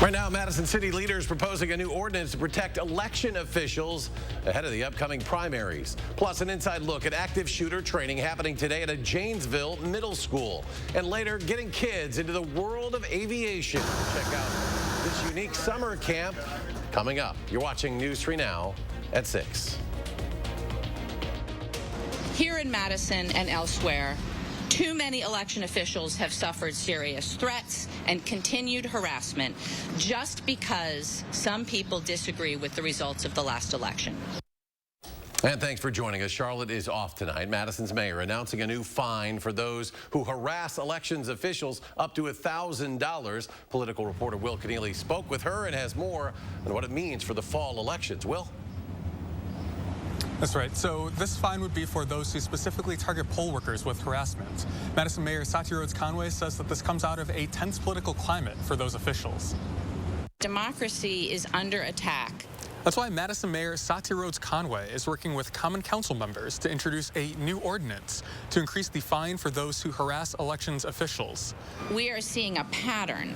Right now, Madison City leaders proposing a new ordinance to protect election officials ahead of the upcoming primaries. Plus, an inside look at active shooter training happening today at a Janesville middle school. And later, getting kids into the world of aviation. Check out this unique summer camp coming up. You're watching News 3 Now at 6. Here in Madison and elsewhere, too many election officials have suffered serious threats and continued harassment just because some people disagree with the results of the last election. And thanks for joining us. Charlotte is off tonight. Madison's mayor announcing a new fine for those who harass elections officials up to $1,000. Political reporter Will Keneally spoke with her and has more on what it means for the fall elections. Will? That's right. So this fine would be for those who specifically target poll workers with harassment. Madison Mayor Satya Rhodes-Conway says that this comes out of a tense political climate for those officials. Democracy is under attack. That's why Madison Mayor Satya Rhodes-Conway is working with Common Council members to introduce a new ordinance to increase the fine for those who harass elections officials. We are seeing a pattern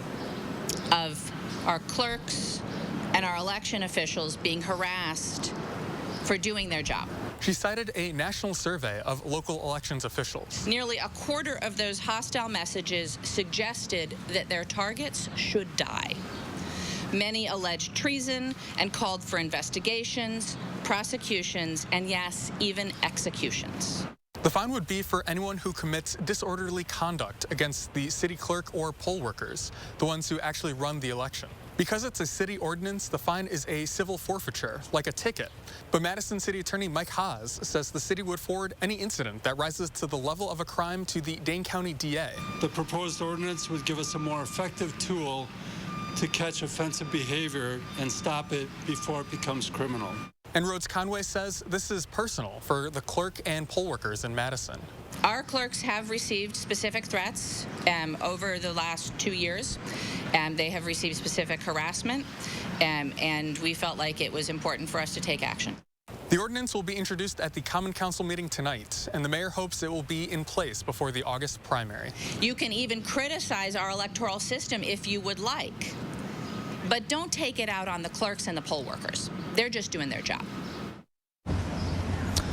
of our clerks and our election officials being harassed for doing their job. She cited a national survey of local elections officials. Nearly a quarter of those hostile messages suggested that their targets should die. Many alleged treason and called for investigations, prosecutions, and yes, even executions. The fine would be for anyone who commits disorderly conduct against the city clerk or poll workers, the ones who actually run the election. Because it's a city ordinance, the fine is a civil forfeiture, like a ticket. But Madison City Attorney Mike Haas says the city would forward any incident that rises to the level of a crime to the Dane County DA. The proposed ordinance would give us a more effective tool to catch offensive behavior and stop it before it becomes criminal. And Rhodes-Conway says this is personal for the clerk and poll workers in Madison. Our clerks have received specific threats over the last 2 years. They have received specific harassment, and we felt like it was important for us to take action. The ordinance will be introduced at the Common Council meeting tonight, and the mayor hopes it will be in place before the August primary. You can even criticize our electoral system if you would like, but don't take it out on the clerks and the poll workers. They're just doing their job.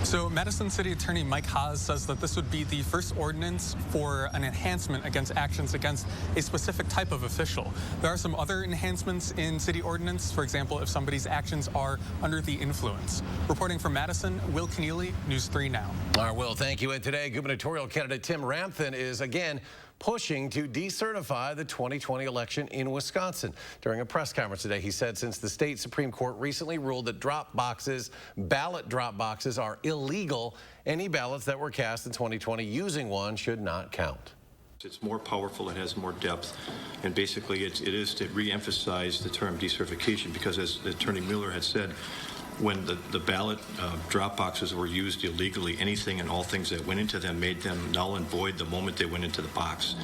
So Madison City Attorney Mike Haas says that this would be the first ordinance for an enhancement against actions against a specific type of official. There are some other enhancements in city ordinance, for example, if somebody's actions are under the influence. Reporting from Madison, Will Keneally, News 3 Now. All right, Will, thank you. And today, gubernatorial candidate Tim Ramthun is again pushing to decertify the 2020 election in Wisconsin. During a press conference today, he said since the state Supreme Court recently ruled that ballot drop boxes are illegal, any ballots that were cast in 2020 using one should not count. It's more powerful, it has more depth, and basically it is to re-emphasize the term decertification, because as Attorney Mueller had said, when the ballot drop boxes were used illegally, anything and all things that went into them made them null and void the moment they went into the box.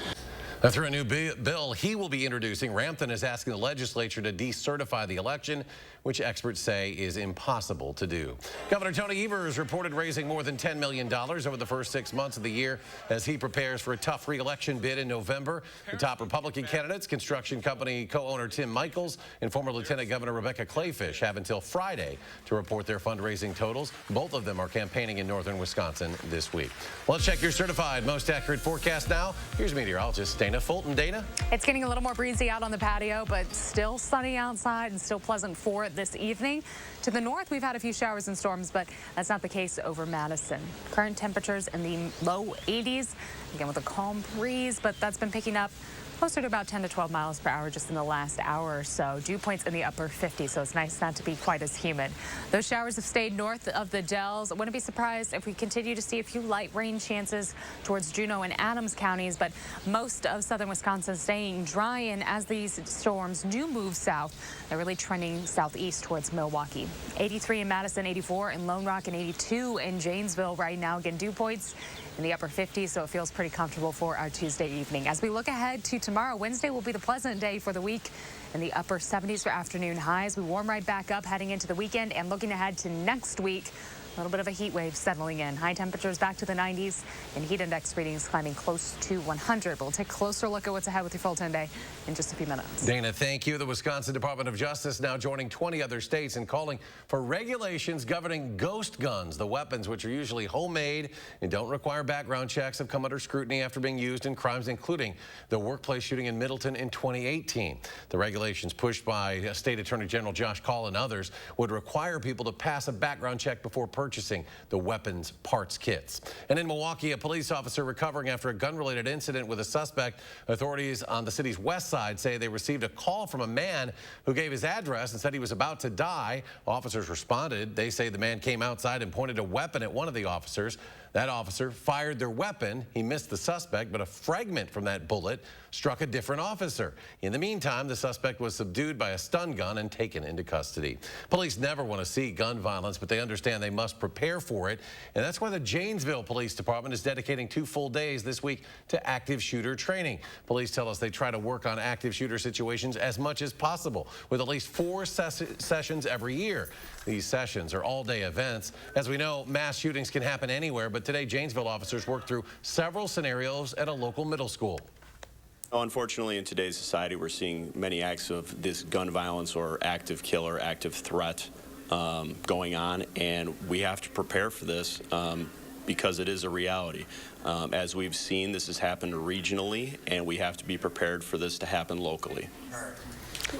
Through a new bill he will be introducing, Ramthun is asking the legislature to decertify the election, which experts say is impossible to do. Governor Tony Evers reported raising more than $10 million over the first 6 months of the year as he prepares for a tough re-election bid in November. The top Republican candidates, construction company co-owner Tim Michels and former Lieutenant Governor Rebecca Clayfish, have until Friday to report their fundraising totals. Both of them are campaigning in northern Wisconsin this week. Well, let's check your certified most accurate forecast now. Here's meteorologist Dana Fulton. Dana? It's getting a little more breezy out on the patio, but still sunny outside and still pleasant for it this evening. To the north, we've had a few showers and storms, but that's not the case over Madison. Current temperatures in the low 80s, again with a calm breeze, but that's been picking up closer to about 10 to 12 miles per hour just in the last hour or so. Dew points in the upper 50s, so it's nice not to be quite as humid. Those showers have stayed north of the Dells. I wouldn't be surprised if we continue to see a few light rain chances towards Juneau and Adams counties, but most of southern Wisconsin staying dry, and as these storms do move south, they're really trending southeast towards Milwaukee. 83 in Madison, 84 in Lone Rock, and 82 in Janesville right now. Again, dew points in the upper 50s, so it feels pretty comfortable for our Tuesday evening. As we look ahead to tomorrow, Wednesday will be the pleasant day for the week in the upper 70s for afternoon highs. We warm right back up heading into the weekend, and looking ahead to next week, A little bit of a heat wave settling in. High temperatures back to the 90s and heat index readings climbing close to 100. We'll take a closer look at what's ahead with your full 10 day in just a few minutes. Dana, thank you. The Wisconsin Department of Justice now joining 20 other states in calling for regulations governing ghost guns. The weapons, which are usually homemade and don't require background checks, have come under scrutiny after being used in crimes, including the workplace shooting in Middleton in 2018. The regulations pushed by State Attorney General Josh Kaul and others would require people to pass a background check before purchasing the weapons parts kits. And in Milwaukee, a police officer recovering after a gun-related incident with a suspect. Authorities on the city's west side say they received a call from a man who gave his address and said he was about to die. Officers responded. They say the man came outside and pointed a weapon at one of the officers. That officer fired their weapon. He missed the suspect, but a fragment from that bullet struck a different officer. In the meantime, the suspect was subdued by a stun gun and taken into custody. Police never want to see gun violence, but they understand they must prepare for it. And that's why the Janesville Police Department is dedicating 2 full days this week to active shooter training. Police tell us they try to work on active shooter situations as much as possible, with at least 4 sessions every year. These sessions are all-day events. As we know, mass shootings can happen anywhere, but today Janesville officers worked through several scenarios at a local middle school. Unfortunately, in today's society, we're seeing many acts of this gun violence or active killer, active threat going on, and we have to prepare for this because it is a reality. As we've seen, this has happened regionally, and we have to be prepared for this to happen locally.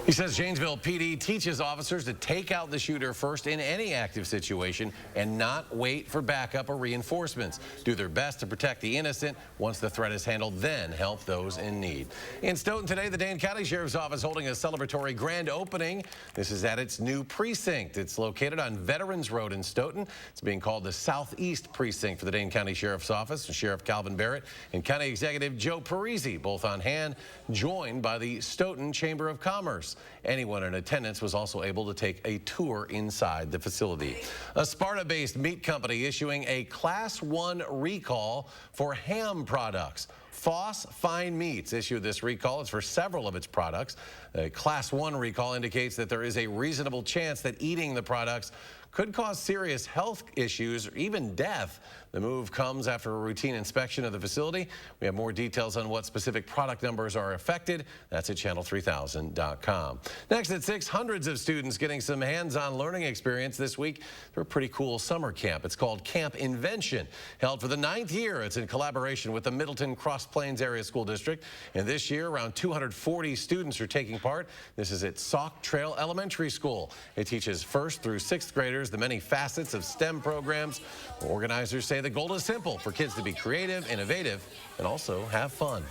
He says Janesville PD teaches officers to take out the shooter first in any active situation and not wait for backup or reinforcements. Do their best to protect the innocent. Once the threat is handled, then help those in need. In Stoughton today, the Dane County Sheriff's Office holding a celebratory grand opening. This is at its new precinct. It's located on Veterans Road in Stoughton. It's being called the Southeast Precinct for the Dane County Sheriff's Office. Sheriff Calvin Barrett and County Executive Joe Parisi both on hand, joined by the Stoughton Chamber of Commerce. Anyone in attendance was also able to take a tour inside the facility. A Sparta-based meat company issuing a Class 1 recall for ham products. Foss Fine Meats issued this recall. It's for several of its products. A Class 1 recall indicates that there is a reasonable chance that eating the products could cause serious health issues or even death. The move comes after a routine inspection of the facility. We have more details on what specific product numbers are affected. That's at channel3000.com. Next at 6, hundreds of students getting some hands-on learning experience this week through a pretty cool summer camp. It's called Camp Invention. Held for the 9th year, it's in collaboration with the Middleton Cross Plains Area School District. And this year, around 240 students are taking part. This is at Sauk Trail Elementary School. It teaches 1st through 6th graders the many facets of STEM programs. Organizers say the goal is simple: for kids to be creative, innovative, and also have fun.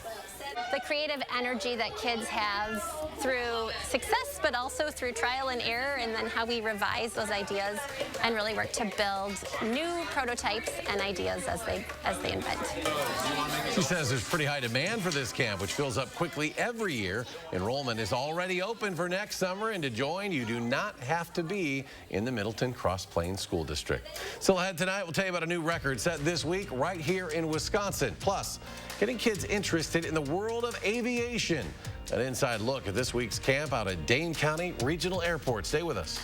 The creative energy that kids have through success, but also through trial and error, and then how we revise those ideas and really work to build new prototypes and ideas as they invent. She says there's pretty high demand for this camp, which fills up quickly every year. Enrollment is already open for next summer, and to join, you do not have to be in the Middleton Cross Plains School District. Still ahead tonight, we'll tell you about a new record set this week right here in Wisconsin. Plus, getting kids interested in the world of aviation. An inside look at this week's camp out at Dane County Regional Airport. Stay with us.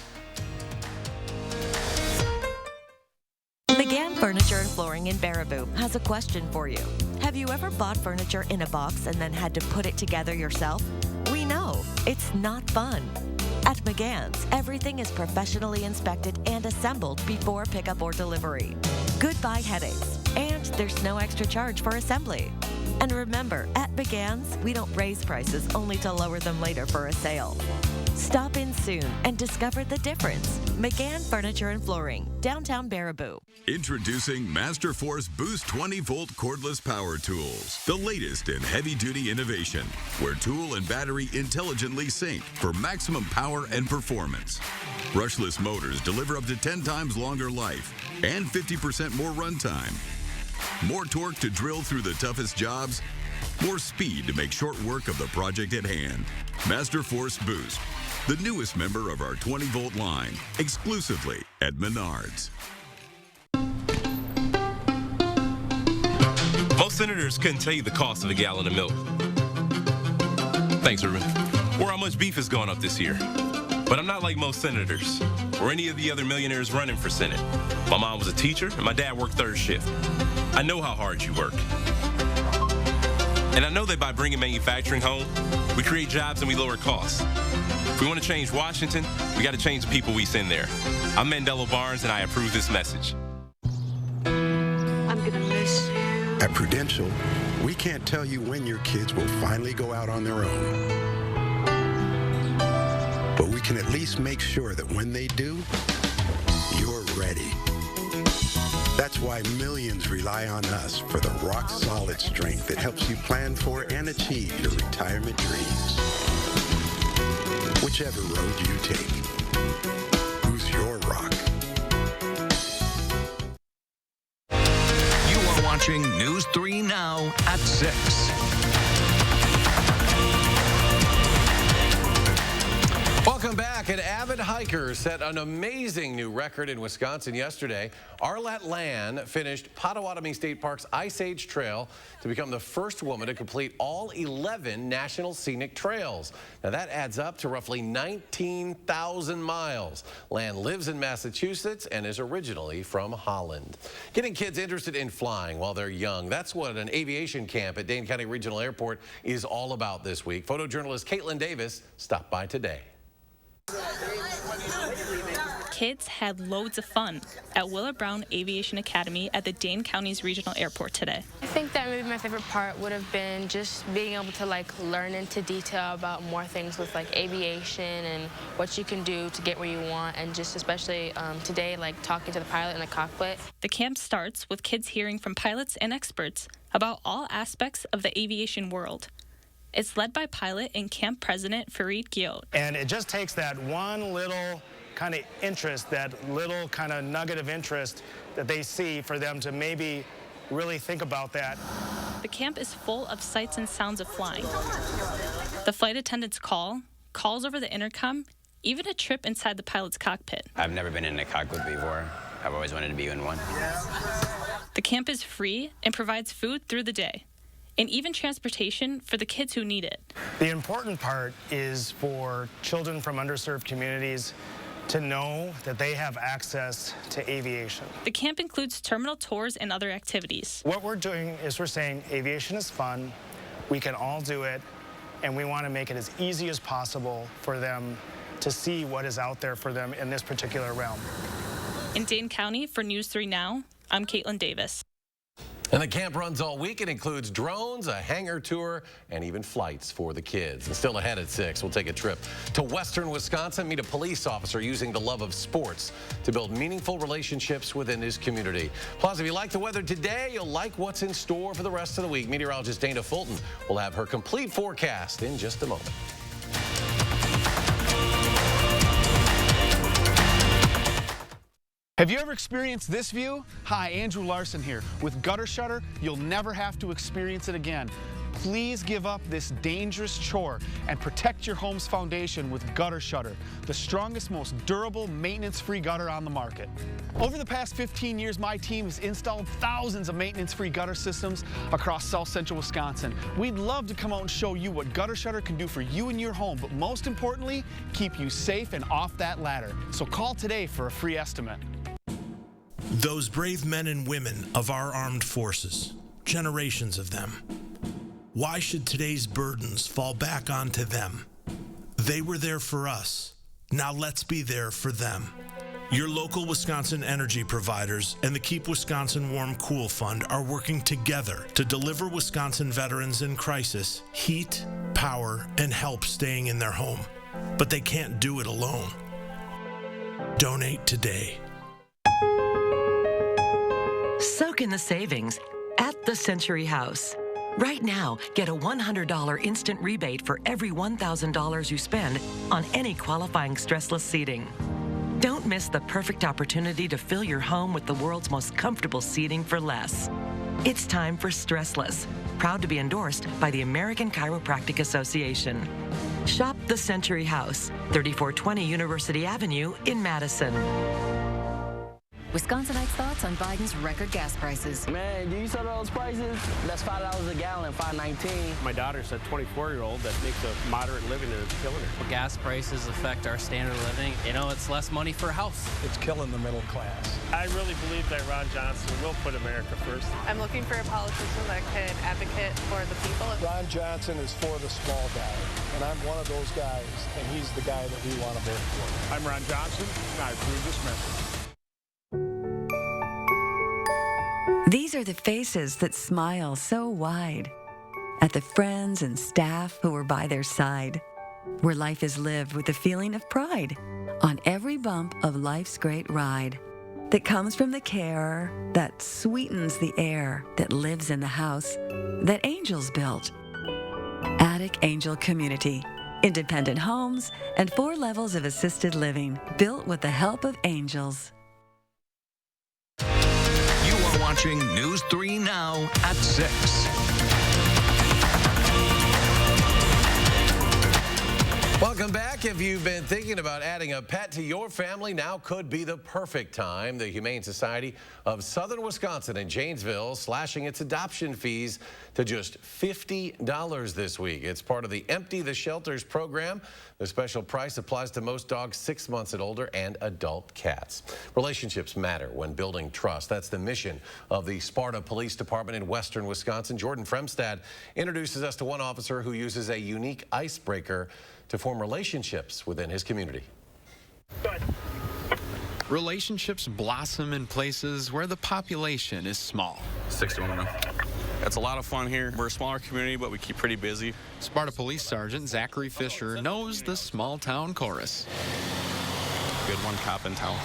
McGann Furniture and Flooring in Baraboo has a question for you. Have you ever bought furniture in a box and then had to put it together yourself? We know it's not fun. At McGann's, everything is professionally inspected and assembled before pickup or delivery. Goodbye headaches, and there's no extra charge for assembly. And remember, at McGann's, we don't raise prices only to lower them later for a sale. Stop in soon and discover the difference. McGann Furniture and Flooring, downtown Baraboo. Introducing Masterforce Boost 20-volt cordless power tools, the latest in heavy-duty innovation, where tool and battery intelligently sync for maximum power and performance. Brushless motors deliver up to 10 times longer life and 50% more runtime. More torque to drill through the toughest jobs, more speed to make short work of the project at hand. Masterforce Boost, the newest member of our 20-volt line, exclusively at Menards. Most senators couldn't tell you the cost of a gallon of milk. Thanks, Ruben. Or how much beef has gone up this year. But I'm not like most senators or any of the other millionaires running for Senate. My mom was a teacher, and my dad worked third shift. I know how hard you work. And I know that by bringing manufacturing home, we create jobs and we lower costs. If we want to change Washington, we got to change the people we send there. I'm Mandela Barnes, and I approve this message. I'm going to miss you. At Prudential, we can't tell you when your kids will finally go out on their own. But we can at least make sure that when they do, you're ready. That's why millions rely on us for the rock-solid strength that helps you plan for and achieve your retirement dreams. Whichever road you take, who's your rock? You are watching News 3 Now at 6. Welcome back. An avid hiker set an amazing new record in Wisconsin yesterday. Arlette Land finished Pottawatomie State Park's Ice Age Trail to become the first woman to complete all 11 national scenic trails. Now that adds up to roughly 19,000 miles. Land lives in Massachusetts and is originally from Holland. Getting kids interested in flying while they're young, that's what an aviation camp at Dane County Regional Airport is all about this week. Photojournalist Caitlin Davis stopped by today. Kids had loads of fun at Willa Brown Aviation Academy at the Dane County's regional airport today. I think that maybe my favorite part would have been just being able to learn into detail about more things with aviation and what you can do to get where you want, and just especially today talking to the pilot in the cockpit. The camp starts with kids hearing from pilots and experts about all aspects of the aviation world. It's led by pilot and camp president Fareed Ghiot. And it just takes that one little kind of interest, that little kind of nugget of interest that they see for them to maybe really think about that. The camp is full of sights and sounds of flying. The flight attendant's calls over the intercom, even a trip inside the pilot's cockpit. I've never been in a cockpit before. I've always wanted to be in one. The camp is free and provides food through the day, and even transportation for the kids who need it. The important part is for children from underserved communities to know that they have access to aviation. The camp includes terminal tours and other activities. What we're doing is we're saying aviation is fun, we can all do it, and we want to make it as easy as possible for them to see what is out there for them in this particular realm. In Dane County, for News 3 Now, I'm Caitlin Davis. And the camp runs all week. It includes drones, a hangar tour, and even flights for the kids. And still ahead at 6, we'll take a trip to western Wisconsin, meet a police officer using the love of sports to build meaningful relationships within his community. Plus, if you like the weather today, you'll like what's in store for the rest of the week. Meteorologist Dana Fulton will have her complete forecast in just a moment. Have you ever experienced this view? Hi, Andrew Larson here. With Gutter Shutter, you'll never have to experience it again. Please give up this dangerous chore and protect your home's foundation with Gutter Shutter, the strongest, most durable, maintenance-free gutter on the market. Over the past 15 years, my team has installed thousands of maintenance-free gutter systems across South Central Wisconsin. We'd love to come out and show you what Gutter Shutter can do for you and your home, but most importantly, keep you safe and off that ladder. So call today for a free estimate. Those brave men and women of our armed forces, generations of them. Why should today's burdens fall back onto them? They were there for us. Now let's be there for them. Your local Wisconsin energy providers and the Keep Wisconsin Warm Cool Fund are working together to deliver Wisconsin veterans in crisis heat, power, and help staying in their home. But they can't do it alone. Donate today. Soak in the savings at the Century House. Right now, get a $100 instant rebate for every $1,000 you spend on any qualifying stressless seating. Don't miss the perfect opportunity to fill your home with the world's most comfortable seating for less. It's time for Stressless, proud to be endorsed by the American Chiropractic Association. Shop the Century House, 3420 University Avenue in Madison. Wisconsinites' thoughts on Biden's record gas prices. Man, do you saw those prices? That's $5 a gallon, $5.19. My daughter's a 24-year-old that makes a moderate living and it's killing her. Gas prices affect our standard of living. You know, it's less money for a house. It's killing the middle class. I really believe that Ron Johnson will put America first. I'm looking for a politician that can advocate for the people. Ron Johnson is for the small guy, and I'm one of those guys, and he's the guy that we want to vote for. I'm Ron Johnson, and I approve this message. These are the faces that smile so wide at the friends and staff who are by their side, where life is lived with a feeling of pride on every bump of life's great ride that comes from the care that sweetens the air that lives in the house that angels built. Attic Angel Community, independent homes and 4 levels of assisted living built with the help of angels. Watching News 3 Now at 6. Welcome back. If you've been thinking about adding a pet to your family, now could be the perfect time. The Humane Society of Southern Wisconsin in Janesville slashing its adoption fees to just $50 this week. It's part of the Empty the Shelters program. The special price applies to most dogs 6 months and older and adult cats. Relationships matter when building trust. That's the mission of the Sparta Police Department in western Wisconsin. Jordan Fremstad introduces us to one officer who uses a unique icebreaker to form relationships within his community. Relationships blossom in places where the population is small. 6 to 1. It's a lot of fun here. We're a smaller community, but we keep pretty busy. Sparta Police Sergeant Zachary Fisher knows the small town chorus. We had one cop in town.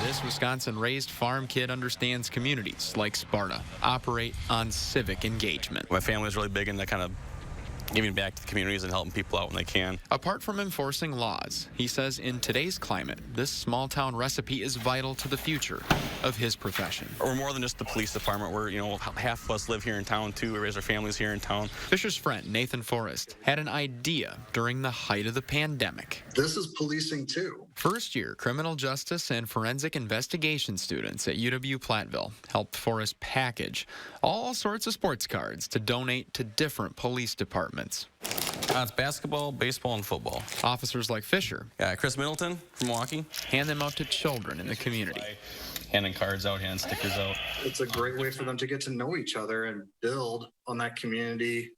This Wisconsin-raised farm kid understands communities like Sparta operate on civic engagement. My family's really big into kind of giving back to the communities and helping people out when they can. Apart from enforcing laws, he says in today's climate, this small-town recipe is vital to the future of his profession. We're more than just the police department. We're, half of us live here in town, too. We raise our families here in town. Fisher's friend, Nathan Forrest, had an idea during the height of the pandemic. This is policing, too. First-year criminal justice and forensic investigation students at UW-Platteville helped Forrest package all sorts of sports cards to donate to different police departments. It's basketball, baseball, and football. Officers like Fisher, Chris Middleton from Milwaukee, hand them out to children in the community. Handing cards out, handing stickers out. It's a great way for them to get to know each other and build on that community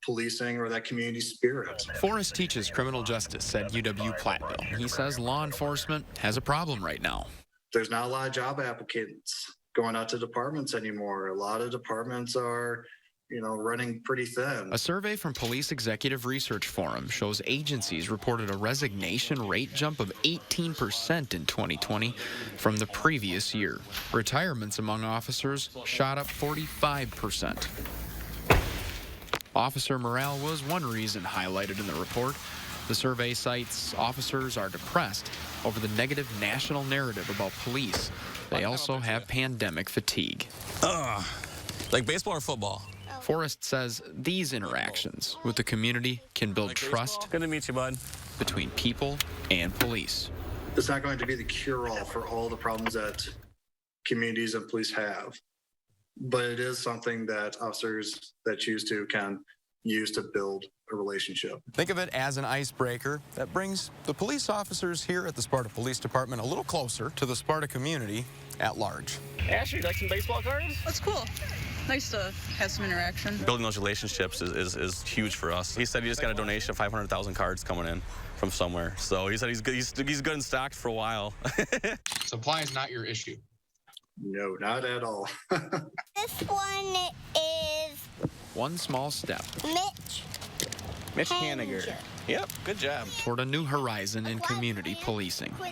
policing or that community spirit. Forrest teaches criminal justice at UW-Platteville. He says law enforcement has a problem right now. There's not a lot of job applicants going out to departments anymore. A lot of departments are running pretty thin. A survey from Police Executive Research Forum shows agencies reported a resignation rate jump of 18% in 2020 from the previous year. Retirements among officers shot up 45%. Officer morale was one reason highlighted in the report. The survey cites officers are depressed over the negative national narrative about police. They also have pandemic fatigue. Like baseball or football? Forrest says these interactions with the community can build trust. Good to meet you, bud. Between people and police. It's not going to be the cure-all for all the problems that communities and police have, but it is something that officers that choose to can use to build a relationship. Think of it as an icebreaker that brings the police officers here at the Sparta Police Department a little closer to the Sparta community at large. Ashley, you like some baseball cards? That's cool. Nice to have some interaction. Building those relationships is huge for us. He said he just got a donation of 500,000 cards coming in from somewhere. So he said he's good and stocked for a while. Supply is not your issue. No, not at all. This one is one small step. Mitch Haniger. Yep, good job. Toward a new horizon in community policing. Go,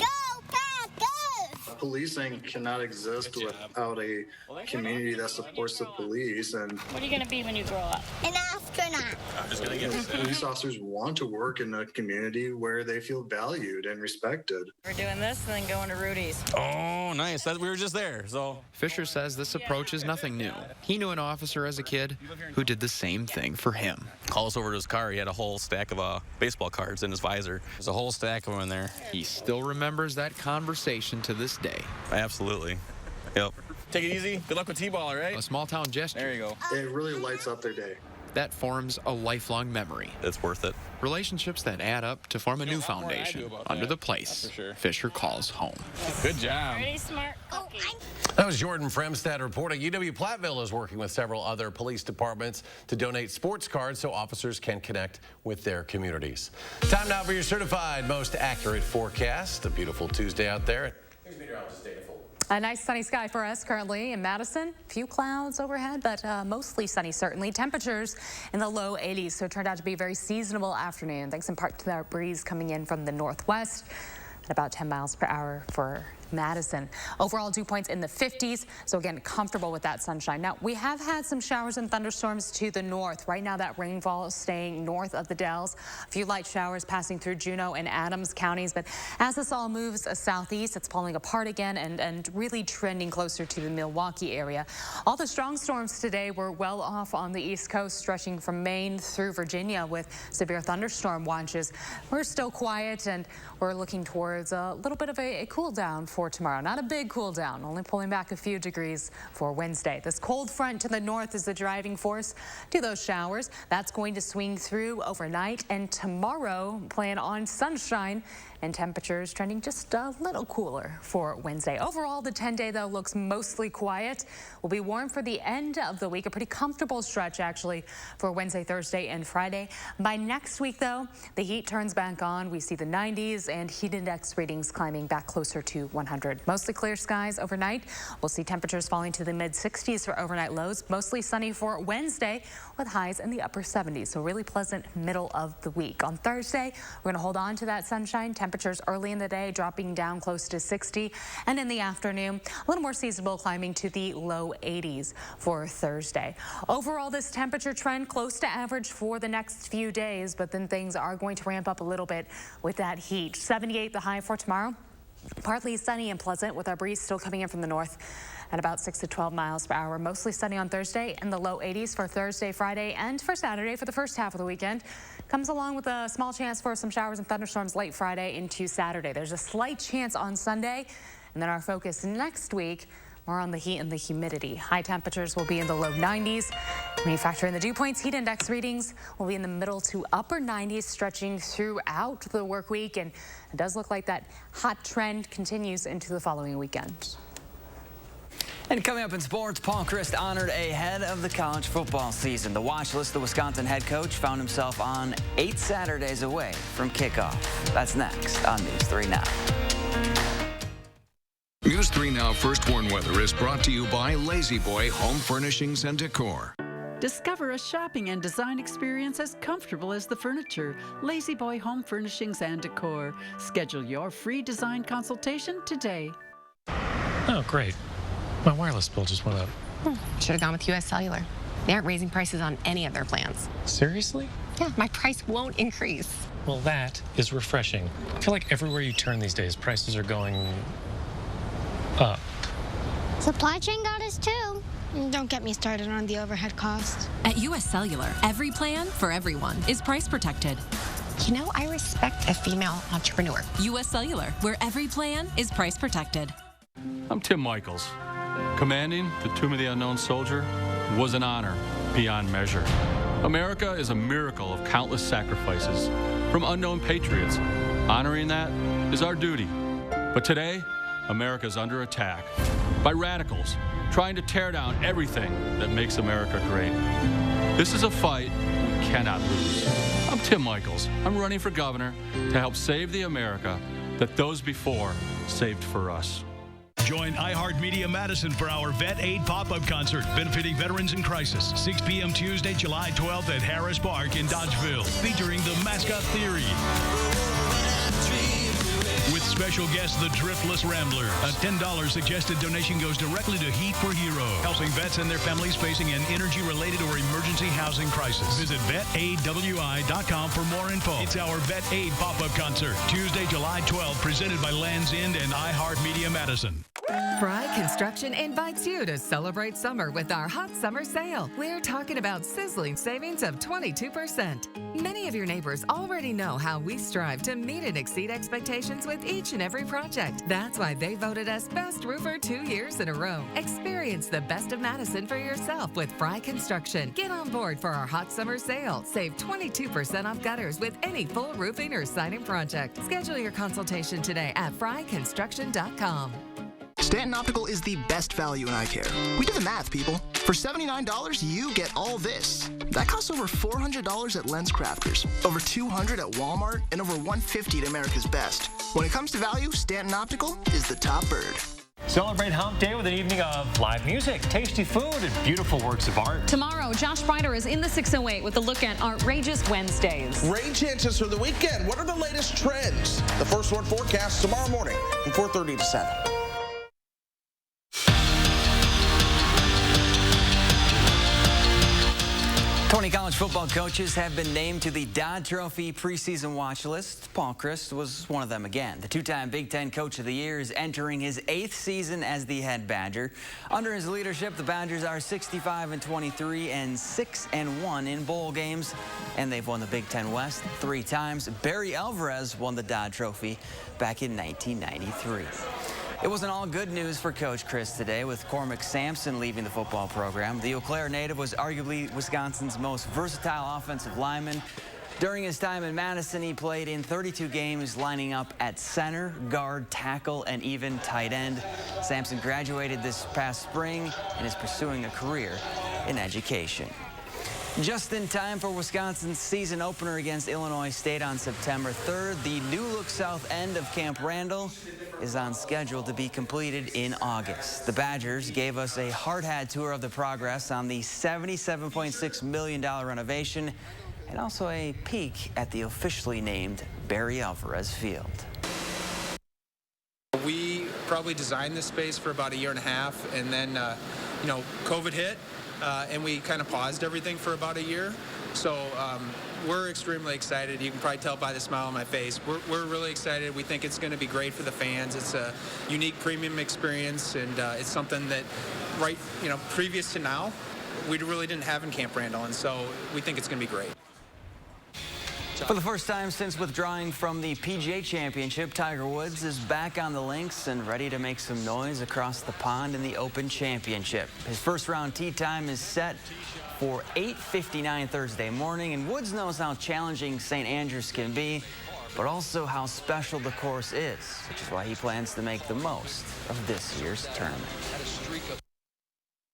Packers! Policing cannot exist without a community that supports the police. And what are you going to be when you grow up? An astronaut. I'm just going to get police officers want to work in a community where they feel valued and respected. We're doing this and then going to Rudy's. Oh, nice. We were just there. So Fisher says this approach is nothing new. He knew an officer as a kid who did the same thing for him. Call us over to his car. He had a whole stack of baseball cards in his visor. There's a whole stack of them in there. He still remembers that conversation to this day. Absolutely. Yep. Take it easy. Good luck with T-ball, all right? A small-town gesture. There you go. It really lights up their day. That forms a lifelong memory. It's worth it. Relationships that add up to form a new foundation under the place Fisher calls home. Good job. Pretty smart cookie. That was Jordan Fremstad reporting. UW-Platteville is working with several other police departments to donate sports cards so officers can connect with their communities. Time now for your certified most accurate forecast. A beautiful Tuesday out there. Here's meteorologist Dana Full. A nice sunny sky for us currently in Madison. Few clouds overhead, but mostly sunny certainly. Temperatures in the low 80s, so it turned out to be a very seasonable afternoon, thanks in part to that breeze coming in from the northwest at about 10 miles per hour for Madison. Overall dew points in the 50s, so again, comfortable with that sunshine. Now, we have had some showers and thunderstorms to the north. Right now, that rainfall is staying north of the Dells. A few light showers passing through Juneau and Adams counties, but as this all moves southeast, it's falling apart again and really trending closer to the Milwaukee area. All the strong storms today were well off on the East Coast, stretching from Maine through Virginia with severe thunderstorm watches. We're still quiet, and we're looking towards a little bit of a cool down for tomorrow. Not a big cool down, only pulling back a few degrees for Wednesday. This cold front to the north is the driving force to those showers. That's going to swing through overnight, and tomorrow plan on sunshine and temperatures trending just a little cooler for Wednesday. Overall, the 10-day though looks mostly quiet. Will be warm for the end of the week, a pretty comfortable stretch actually for Wednesday, Thursday, and Friday. By next week though, the heat turns back on. We see the 90s and heat index readings climbing back closer to 100. Mostly clear skies overnight. We'll see temperatures falling to the mid-60s for overnight lows. Mostly sunny for Wednesday with highs in the upper 70s. So really pleasant middle of the week. On Thursday, we're going to hold on to that sunshine. Temperatures early in the day dropping down close to 60, and in the afternoon a little more seasonable, climbing to the low 80s for Thursday. Overall, this temperature trend close to average for the next few days, but then things are going to ramp up a little bit with that heat. 78 the high for tomorrow. Partly sunny and pleasant with our breeze still coming in from the north at about 6 to 12 miles per hour. Mostly sunny on Thursday and the low 80s for Thursday, Friday, and for Saturday for the first half of the weekend. Comes along with a small chance for some showers and thunderstorms late Friday into Saturday. There's a slight chance on Sunday, and then our focus next week more on the heat and the humidity. High temperatures will be in the low 90s. When you factor in the dew points, heat index readings will be in the middle to upper 90s, stretching throughout the work week, and it does look like that hot trend continues into the following weekend. And coming up in sports, Paul Chryst honored ahead of the college football season. The watch list, the Wisconsin head coach found himself on 8 Saturdays away from kickoff. That's next on News 3 Now. News 3 Now First Warn Weather is brought to you by Lazy Boy Home Furnishings and Decor. Discover a shopping and design experience as comfortable as the furniture. Lazy Boy Home Furnishings and Decor. Schedule your free design consultation today. Oh, great. My wireless bill just went up. Should have gone with US Cellular. They aren't raising prices on any of their plans. Seriously? Yeah, my price won't increase. Well, that is refreshing. I feel like everywhere you turn these days, prices are going up. Supply chain got us too. Don't get me started on the overhead cost. At US Cellular, every plan for everyone is price protected. You know, I respect a female entrepreneur. US Cellular, where every plan is price protected. I'm Tim Michaels. Commanding the Tomb of the Unknown Soldier was an honor beyond measure. America is a miracle of countless sacrifices from unknown patriots. Honoring that is our duty. But today, America is under attack by radicals trying to tear down everything that makes America great. This is a fight we cannot lose. I'm Tim Michaels. I'm running for governor to help save the America that those before saved for us. Join iHeartMedia Madison for our Vet Aid pop-up concert benefiting veterans in crisis. 6 p.m. Tuesday, July 12th at Harris Park in Dodgeville, featuring the Mascot Theory. With special guest, the Driftless Rambler. A $10 suggested donation goes directly to Heat for Hero, helping vets and their families facing an energy-related or emergency housing crisis. Visit vetaidwi.com for more info. It's our Vet Aid pop-up concert, Tuesday, July 12th, presented by Land's End and iHeartMedia Madison. Fry Construction invites you to celebrate summer with our hot summer sale. We're talking about sizzling savings of 22%. Many of your neighbors already know how we strive to meet and exceed expectations with each and every project. That's why they voted us Best Roofer 2 years in a row. Experience the best of Madison for yourself with Fry Construction. Get on board for our hot summer sale. Save 22% off gutters with any full roofing or siding project. Schedule your consultation today at fryconstruction.com. Stanton Optical is the best value in eye care. We do the math, people. For $79, you get all this. That costs over $400 at LensCrafters, over $200 at Walmart, and over $150 at America's Best. When it comes to value, Stanton Optical is the top bird. Celebrate Hump Day with an evening of live music, tasty food, and beautiful works of art. Tomorrow, Josh Breider is in the 608 with a look at Outrageous Wednesdays. Rain chances for the weekend. What are the latest trends? The first one forecast tomorrow morning from 4:30 to 7. College football coaches have been named to the Dodd Trophy preseason watch list. Paul Chryst was one of them again. The two-time Big Ten Coach of the Year is entering his 8th season as the head Badger. Under his leadership, the Badgers are 65-23 and 6-1 in bowl games, and they've won the Big Ten West 3 times. Barry Alvarez won the Dodd Trophy back in 1993. It wasn't all good news for Coach Chryst today, with Cormac Sampson leaving the football program. The Eau Claire native was arguably Wisconsin's most versatile offensive lineman. During his time in Madison, he played in 32 games, lining up at center, guard, tackle, and even tight end. Sampson graduated this past spring and is pursuing a career in education. Just in time for Wisconsin's season opener against Illinois State on September 3rd, the new look south end of Camp Randall is on schedule to be completed in August. The Badgers gave us a hard-hat tour of the progress on the $77.6 million renovation and also a peek at the officially named Barry Alvarez Field. We probably designed this space for about 1.5 years, and then, COVID hit. And we kind of paused everything for about 1 year. So we're extremely excited. You can probably tell by the smile on my face. We're really excited. We think it's going to be great for the fans. It's a unique premium experience, and it's something that, previous to now, we really didn't have in Camp Randall, and so we think it's going to be great. For the first time since withdrawing from the PGA Championship, Tiger Woods is back on the links and ready to make some noise across the pond in the Open Championship. His first round tee time is set for 8:59 Thursday morning, and Woods knows how challenging St. Andrews can be, but also how special the course is, which is why he plans to make the most of this year's tournament.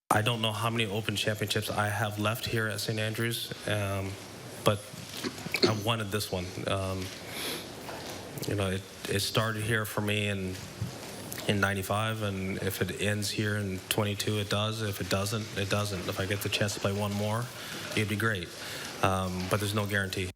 I don't know how many Open Championships I have left here at St. Andrews, but I wanted this one. It started here for me in 95, and if it ends here in 22, it does. If it doesn't, it doesn't. If I get the chance to play one more, it'd be great. But there's no guarantee.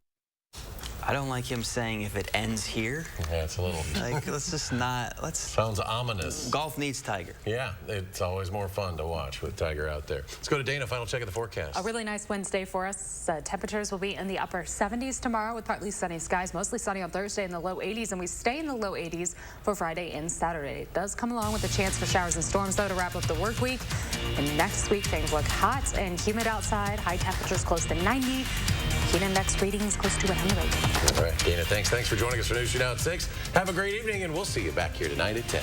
I don't like him saying if it ends here. Yeah, it's a little... let's just not... Sounds ominous. Golf needs Tiger. Yeah, it's always more fun to watch with Tiger out there. Let's go to Dana, final check of the forecast. A really nice Wednesday for us. Temperatures will be in the upper 70s tomorrow with partly sunny skies, mostly sunny on Thursday in the low 80s, and we stay in the low 80s for Friday and Saturday. It does come along with a chance for showers and storms, though, to wrap up the work week. And next week, things look hot and humid outside. High temperatures close to 90. Heat index readings close to 100. All right, Dana, thanks for joining us for News Now at 6. Have a great evening, and we'll see you back here tonight at 10.